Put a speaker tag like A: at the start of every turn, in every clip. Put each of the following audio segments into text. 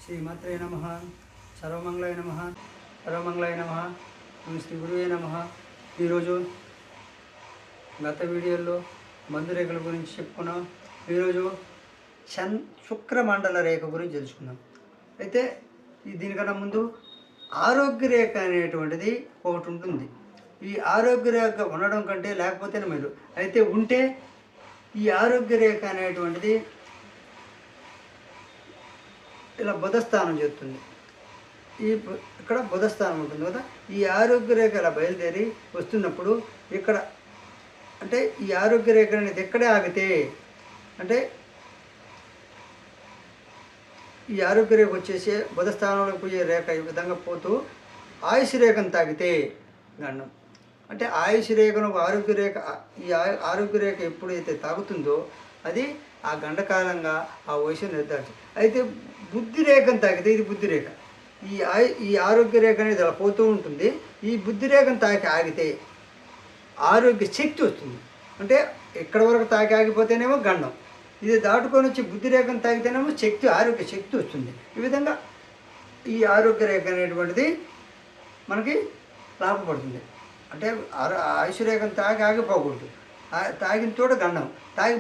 A: శ్రీమాత్రే నమః. సర్వమంగళాయ నమః. సర్వమంగళాయ నమః. శ్రీ గురువే నమః. ఈరోజు గత వీడియోలో బంధురేఖల గురించి చెప్పుకున్నాం. ఈరోజు శుక్రమండల రేఖ గురించి తెలుసుకున్నాం. అయితే దీనికన్నా ముందు ఆరోగ్య రేఖ అనేటువంటిది ఒకటి ఉంటుంది. ఈ ఆరోగ్య రేఖ ఉండడం కంటే లేకపోతేనే మేలు. అయితే ఉంటే ఈ ఆరోగ్య రేఖ అనేటువంటిది ఇలా బుధస్థానం చెప్తుంది. ఇక్కడ బుధస్థానం ఉంటుంది కదా. ఈ ఆరోగ్య రేఖ ఇలా బయలుదేరి వస్తున్నప్పుడు ఇక్కడ అంటే ఈ ఆరోగ్య రేఖ అనేది ఎక్కడే ఆగితే అంటే ఈ ఆరోగ్య రేఖ వచ్చేసి బుధస్థానంలోకి పోయే రేఖ ఈ విధంగా పోతూ ఆయుష్ రేఖను తాకితే గండం. అంటే ఆయుష్ రేఖను ఆరోగ్య రేఖ ఈ ఆరోగ్య రేఖ ఎప్పుడైతే తాగుతుందో అది ఆ గండకాలంగా ఆ వయసు నిర్ధారణ. అయితే బుద్ధి రేఖను తాకితే ఇది బుద్ధి రేఖ. ఈ ఆరోగ్య రేఖ అనేది అలా పోతూ ఉంటుంది. ఈ బుద్ధి రేఖను తాకి ఆగితే ఆరోగ్య శక్తి వస్తుంది. అంటే ఎక్కడి వరకు తాకి ఆగిపోతేనేమో గండం, ఇది దాటుకొని వచ్చి బుద్ధి రేఖను తాగితేనేమో శక్తి, ఆరోగ్య శక్తి వస్తుంది. ఈ విధంగా ఈ ఆరోగ్య రేఖ అనేటువంటిది మనకి లాభపడుతుంది. అంటే ఆయుష్ రేఖను తాగి ఆగిపోకూడదు. తాగిన తోట గండం, తాగి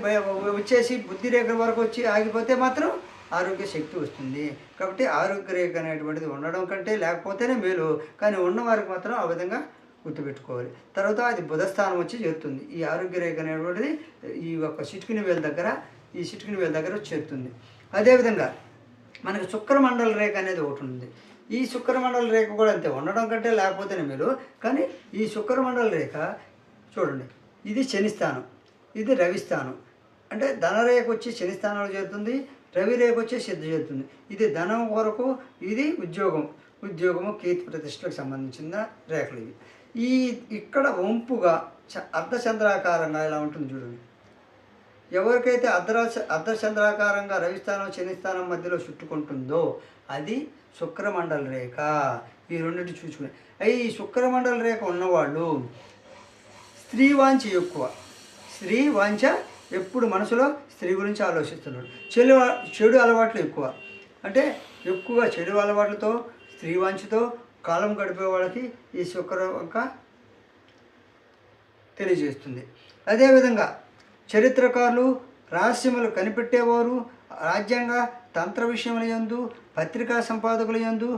A: వచ్చేసి బుద్ధి రేఖ వరకు వచ్చి ఆగిపోతే మాత్రం ఆరోగ్య శక్తి వస్తుంది. కాబట్టి ఆరోగ్య రేఖ అనేటువంటిది ఉండడం కంటే లేకపోతేనే మేలు. కానీ ఉన్నవారికి మాత్రం ఆ విధంగా గుర్తుపెట్టుకోవాలి. తర్వాత అది బుధస్థానం వచ్చి చేరుతుంది. ఈ ఆరోగ్య రేఖ అనేటువంటిది ఈ యొక్క చిటికిన వేల దగ్గర చేరుతుంది. అదేవిధంగా మనకి శుక్రమండల రేఖ అనేది ఒకటి ఉంది. ఈ శుక్రమండల రేఖ కూడా అంతే, ఉండడం కంటే లేకపోతేనే మేలు. కానీ ఈ శుక్రమండల రేఖ చూడండి, ఇది శనిస్థానం, ఇది రవిస్థానం. అంటే ధనరేఖ వచ్చి శనిస్థానంలో చేరుతుంది, రవి రేఖ వచ్చి సిద్ధ చేరుతుంది. ఇది ధనం కొరకు, ఇది ఉద్యోగము కీర్తి ప్రతిష్టలకు సంబంధించిన రేఖలు ఇవి. ఇక్కడ వంపుగా అర్ధచంద్రాకారంగా ఇలా ఉంటుంది చూడండి. ఎవరికైతే అర్ధచంద్రాకారంగా రవిస్థానం శనిస్థానం మధ్యలో చుట్టుకుంటుందో అది శుక్రమండల రేఖ. ఈ రెండింటి చూసుకుని ఈ శుక్రమండల రేఖ ఉన్నవాళ్ళు స్త్రీవాంఛ ఎక్కువ. స్త్రీవాంఛ ఎప్పుడు మనసులో స్త్రీ గురించి ఆలోచిస్తున్నాడు. చెడు అలవాట్లు ఎక్కువ. అంటే ఎక్కువగా చెడు అలవాట్లతో స్త్రీవాంఛతో కాలం గడిపే వాళ్ళకి ఈ శుక్రవంక తెలియజేస్తుంది. అదేవిధంగా చరిత్రకారులు, రహస్యములు కనిపెట్టేవారు, రాజ్యాంగ తంత్ర విషయముల యందు, పత్రికా సంపాదకుల యందు,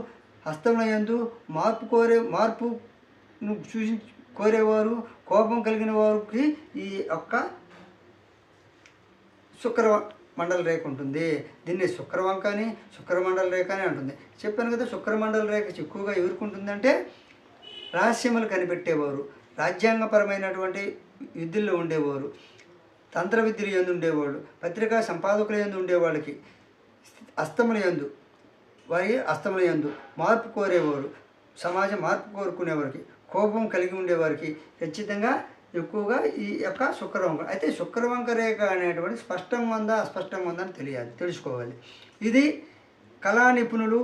A: హస్తముల యందు మార్పును కోరేవారు, కోపం కలిగిన వారికి ఈ యొక్క శుక్రమండల రేఖ ఉంటుంది. దీన్ని శుక్రవంక అని శుక్రమండల రేఖ అని అంటుంది. చెప్పాను కదా, శుక్రమండల రేఖ ఎక్కువగా ఎవరికి ఉంటుందంటే రహస్యములు కనిపెట్టేవారు, రాజ్యాంగపరమైనటువంటి విధుల్లో ఉండేవారు, తంత్ర విద్యలు యందు ఉండేవాళ్ళు, పత్రికా సంపాదకుల యందు ఉండేవాళ్ళకి, హస్తముల యందు మార్పు కోరేవారు, సమాజ మార్పు కోరుకునేవారికి, కోపం కలిగి ఉండేవారికి ఖచ్చితంగా ఎక్కువగా ఈ యొక్క శుక్రవంక. అయితే శుక్రవంక రేఖ అనేటువంటి స్పష్టంగా ఉందా అస్పష్టంగా ఉందా అని తెలుసుకోవాలి. ఇది కళా నిపుణులు,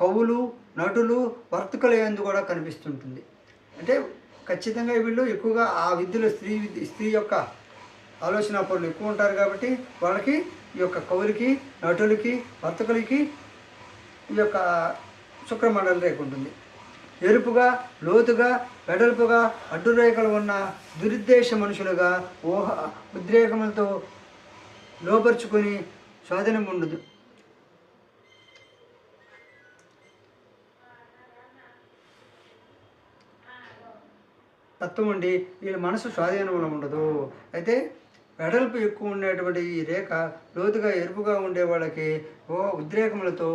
A: కవులు, నటులు, వర్తకుల యందు కూడా కనిపిస్తుంటుంది. అంటే ఖచ్చితంగా వీళ్ళు ఎక్కువగా ఆ విద్యలో స్త్రీ యొక్క ఆలోచన పనులు ఎక్కువ ఉంటారు. కాబట్టి వాళ్ళకి ఈ యొక్క కవులకి, నటులకి, వర్తకులకి ఈ యొక్క శుక్రమండల రేఖ ఉంటుంది. ఎరుపుగా, లోతుగా, వెడల్పుగా అడ్డురేఖలు ఉన్న దురుద్దేశ మనుషులుగా ఉద్రేకములతో లోపరుచుకొని స్వాధీనం ఉండదు. తత్వం ఉండి వీళ్ళ మనసు స్వాధీనంలో ఉండదు. అయితే వెడల్పు ఎక్కువ ఉండేటువంటి ఈ రేఖ లోతుగా ఎరుపుగా ఉండే వాళ్ళకి ఉద్రేకములతో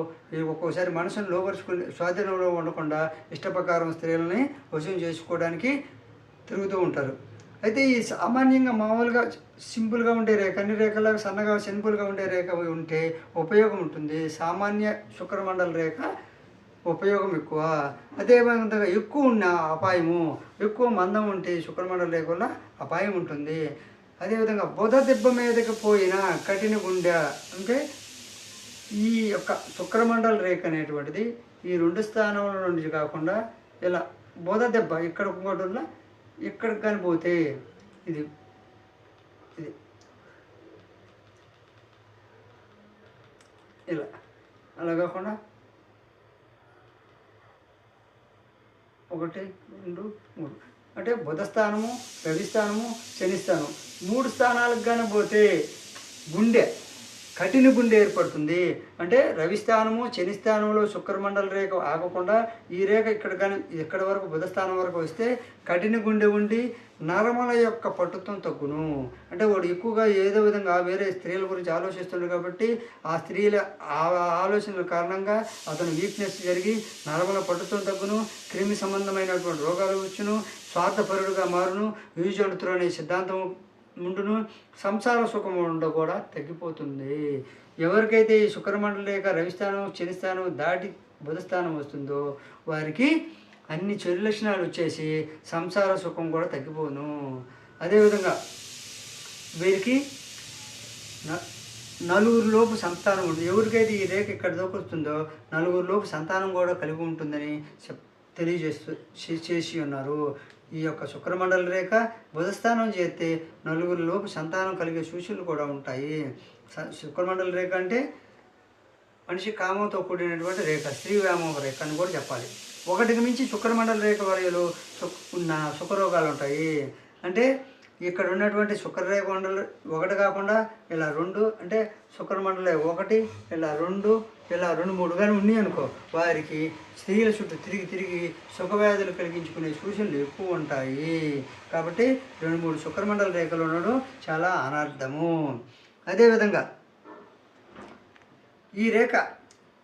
A: ఒక్కోసారి మనసును లోపరుచుకుని స్వాధీనంలో ఉండకుండా ఇష్టప్రకారం స్త్రీలని వశం చేసుకోవడానికి తిరుగుతూ ఉంటారు. అయితే ఈ సామాన్యంగా మామూలుగా సింపుల్గా ఉండే రేఖ, అన్ని రేఖలాగా సన్నగా సింపుల్గా ఉండే రేఖ ఉంటే ఉపయోగం ఉంటుంది. సామాన్య శుక్రమండల రేఖ ఉపయోగం ఎక్కువ. అదేవిధంగా ఎక్కువ ఉన్న అపాయము, ఎక్కువ మందం ఉంటే శుక్రమండల రేఖ వల్ల అపాయం ఉంటుంది. అదేవిధంగా బుధ దెబ్బ మీదకి పోయిన కఠిన గుండె అంటే ఈ యొక్క శుక్రమండల రేఖ అనేటువంటిది ఈ రెండు స్థానాల నుంచి కాకుండా ఇలా బుధ దెబ్బ ఇక్కడ ఇంకోటి ఇక్కడికి కానీ పోతే ఇది ఇలా అలా కాకుండా 1 2 3 అంటే బుధస్థానము, రవిస్థానము, శనిస్థానం 3 స్థానాలకు కానీ పోతే గుండె కఠిన గుండె ఏర్పడుతుంది. అంటే రవిస్థానము, శనిస్థానంలో శుక్రమండల రేఖ ఆగకుండా ఈ రేఖ ఇక్కడ కానీ ఎక్కడి వరకు బుధస్థానం వరకు వస్తే కఠిన గుండె ఉండి నరముల యొక్క పట్టుత్వం తగ్గును. అంటే వాడు ఎక్కువగా ఏదో విధంగా వేరే స్త్రీల గురించి ఆలోచిస్తున్నాడు కాబట్టి ఆ స్త్రీల ఆలోచనల కారణంగా అతను వీక్నెస్ జరిగి నరముల పట్టుత్వం తగ్గును, క్రిమి సంబంధమైనటువంటి రోగాలు వచ్చును, స్వార్థపరుడుగా మారును, యూజంతులు అనే సిద్ధాంతం ఉండును, సంసార సుఖం కూడా తగ్గిపోతుంది. ఎవరికైతే ఈ శుక్రమండల రేఖ రవిస్థానం, శనిస్థానం దాటి బుధస్థానం వస్తుందో వారికి అన్ని చెడు లక్షణాలు వచ్చేసి సంసార సుఖం కూడా తగ్గిపోను. అదేవిధంగా వీరికి నలుగురిలోపు సంతానం ఉంటుంది. ఎవరికైతే ఈ రేఖ ఇక్కడ దొరుకుతుందో నలుగురిలోపు సంతానం కూడా కలిగి ఉంటుందని చేసి ఉన్నారు. ఈ యొక్క శుక్రమండల రేఖ బుధస్థానం చేస్తే నలుగురిలోపు సంతానం కలిగే సూచనలు కూడా ఉంటాయి. శుక్రమండల రేఖ అంటే మనిషి కామంతో కూడినటువంటి రేఖ, స్త్రీ వ్యామోహ రేఖ అని కూడా చెప్పాలి. ఒకటికి మించి శుక్రమండల రేఖ వలయలు ఉన్న సుఖరోగాలు ఉంటాయి. అంటే ఇక్కడ ఉన్నటువంటి శుక్రరేఖ మండలి ఒకటి కాకుండా ఇలా 2 అంటే శుక్రమండలి 1 ఇలా 2 ఇలా 2 3 కానీ ఉన్నాయి అనుకో, వారికి స్త్రీల చుట్టూ తిరిగి సుఖవ్యాధులు కలిగించుకునే సూచనలు ఎక్కువ ఉంటాయి. కాబట్టి 2 3 శుక్రమండల రేఖలు ఉండడం చాలా అనర్థము. అదేవిధంగా ఈ రేఖ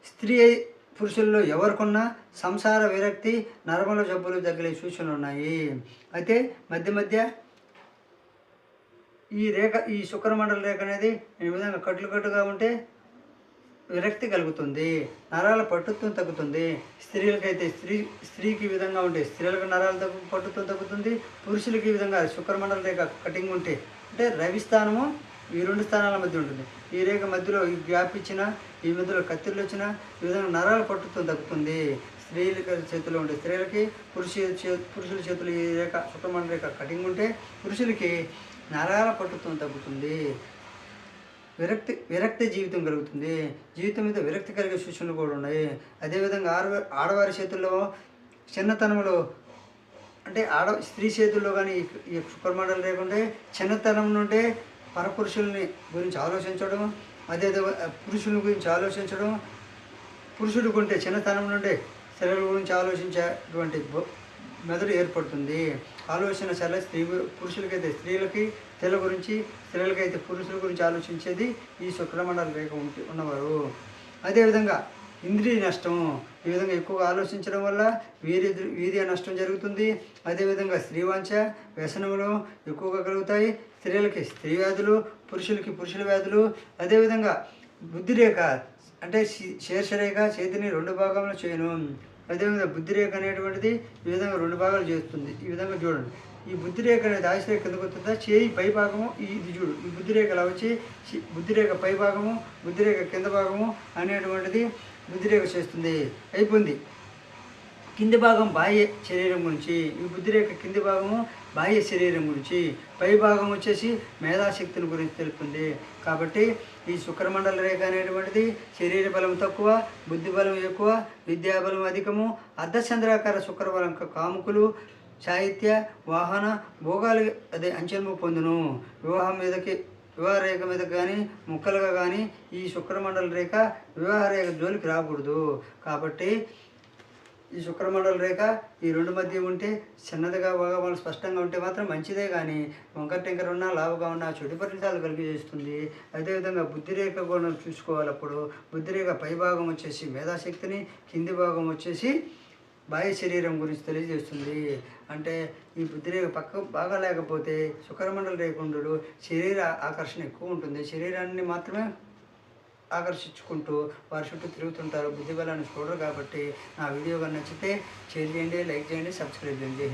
A: స్త్రీ పురుషుల్లో ఎవరికున్నా సంసార విరక్తి, నరముల జబ్బులు తగిలే సూచనలు ఉన్నాయి. అయితే మధ్య ఈ రేఖ ఈ శుక్రమండల రేఖ అనేది ఈ విధంగా కట్టుగా ఉంటే విరక్తి కలుగుతుంది, నరాల పట్టుత్వం తగ్గుతుంది. స్త్రీలకైతే స్త్రీకి ఈ విధంగా ఉంటే స్త్రీలకు నరాల పట్టుత్వం తగ్గుతుంది. పురుషులకి ఈ విధంగా శుక్రమండల రేఖ కటింగ్ ఉంటే అంటే రవిస్థానము ఈ 2 స్థానాల మధ్య ఉంటుంది. ఈ రేఖ మధ్యలో ఈ గ్యాప్ ఇచ్చినా, ఈ మధ్యలో కత్తిర్లు వచ్చినా ఈ విధంగా నరాల పట్టుత్వం తగ్గుతుంది. స్త్రీల చేతిలో ఉంటే స్త్రీలకి, పురుషుల చేతులు ఈ రేఖ శుక్రమండల రేఖ కటింగ్ ఉంటే పురుషులకి నరాల పట్టుత్వం తగ్గుతుంది, విరక్తి జీవితం కలుగుతుంది. జీవితం మీద విరక్తి కలిగే సూచనలు కూడా ఉన్నాయి. అదేవిధంగా ఆడవారి చేతుల్లో చిన్నతనంలో అంటే స్త్రీ చేతుల్లో కానీ ఈ శుక్రమండల రేఖ ఉంటే చిన్నతనం నుండే పరపురుషుల్ని గురించి ఆలోచించడం, అదే పురుషుల గురించి ఆలోచించడం, పురుషుడికి ఉంటే చిన్నతనం నుండే స్త్రీల గురించి ఆలోచించేటువంటి మెదడు ఏర్పడుతుంది. ఆలోచన చాలా పురుషులకైతే స్త్రీలకి స్త్రీల గురించి, స్త్రీలకైతే పురుషుల గురించి ఆలోచించేది ఈ శుక్రమండల రేఖ ఉన్నవారు. అదేవిధంగా ఇంద్రియ నష్టం, ఈ విధంగా ఎక్కువగా ఆలోచించడం వల్ల వీర్య నష్టం జరుగుతుంది. అదేవిధంగా స్త్రీవాంఛ, వ్యసనములు ఎక్కువగా కలుగుతాయి. స్త్రీలకి స్త్రీ వ్యాధులు, పురుషులకి పురుషుల వ్యాధులు. అదేవిధంగా బుద్ధిరేఖ అంటే శీర్షరేఖ చేతిని 2 భాగంలో చేయను. అదేవిధంగా బుద్ధిరేఖ అనేటువంటిది ఈ విధంగా 2 భాగాలు చేస్తుంది. ఈ విధంగా చూడండి, ఈ బుద్ధిరేఖ అనేది ఆయుషరేఖ కిందకు వస్తుందా, చేయి పై భాగము ఇది చూడు, ఈ బుద్ధిరేఖ అలా వచ్చి బుద్ధిరేఖ పై భాగము, బుద్ధిరేఖ కింద భాగము అనేటువంటిది బుద్ధిరేఖ చేస్తుంది. అయిపోయింది. కింది భాగం బాహ్య శరీరం గురించి, ఈ బుద్ధిరేఖ కింది భాగము బాహ్య శరీరం గురించి, పై భాగం వచ్చేసి మేధాశక్తిని గురించి తెలుపుతుంది. కాబట్టి ఈ శుక్రమండల రేఖ అనేటువంటిది శరీర బలం తక్కువ, బుద్ధి బలం ఎక్కువ, విద్యాబలం అధికము, అర్ధచంద్రాకార శుక్రబలం కాముకులు, సాహిత్య, వాహన, భోగాలు అదే అంచెల్ము పొందును. వివాహ రేఖ మీద కానీ ముక్కలుగా కానీ ఈ శుక్రమండల రేఖ వివాహ రేఖ జోలికి రాకూడదు. కాబట్టి ఈ శుక్రమండల రేఖ ఈ 2 మధ్య ఉంటే చిన్నదిగా బాగా వాళ్ళు స్పష్టంగా ఉంటే మాత్రం మంచిదే, కానీ వంకర టెంకర ఉన్నా లావుగా ఉన్నా చెడు ఫలితాలు కలిగజేస్తుంది. అదేవిధంగా బుద్ధిరేఖ కూడా చూసుకోవాలి. అప్పుడు బుద్ధిరేఖ పైభాగం వచ్చేసి మేధాశక్తిని, కింది భాగం వచ్చేసి బాహ్య శరీరం గురించి తెలియజేస్తుంది. అంటే ఈ బుద్ధిరేఖ పక్క బాగా లేకపోతే శుక్రమండల రేఖ ఉండడు శరీర ఆకర్షణ ఎక్కువ ఉంటుంది. శరీరాన్ని మాత్రమే ఆకర్షించుకుంటూ వారి చుట్టూ తిరుగుతుంటారు, బుద్ధి బలాన్ని చూడరు. కాబట్టి నా వీడియో కానీ నచ్చితే షేర్ చేయండి, లైక్ చేయండి, సబ్స్క్రైబ్ చేయండి.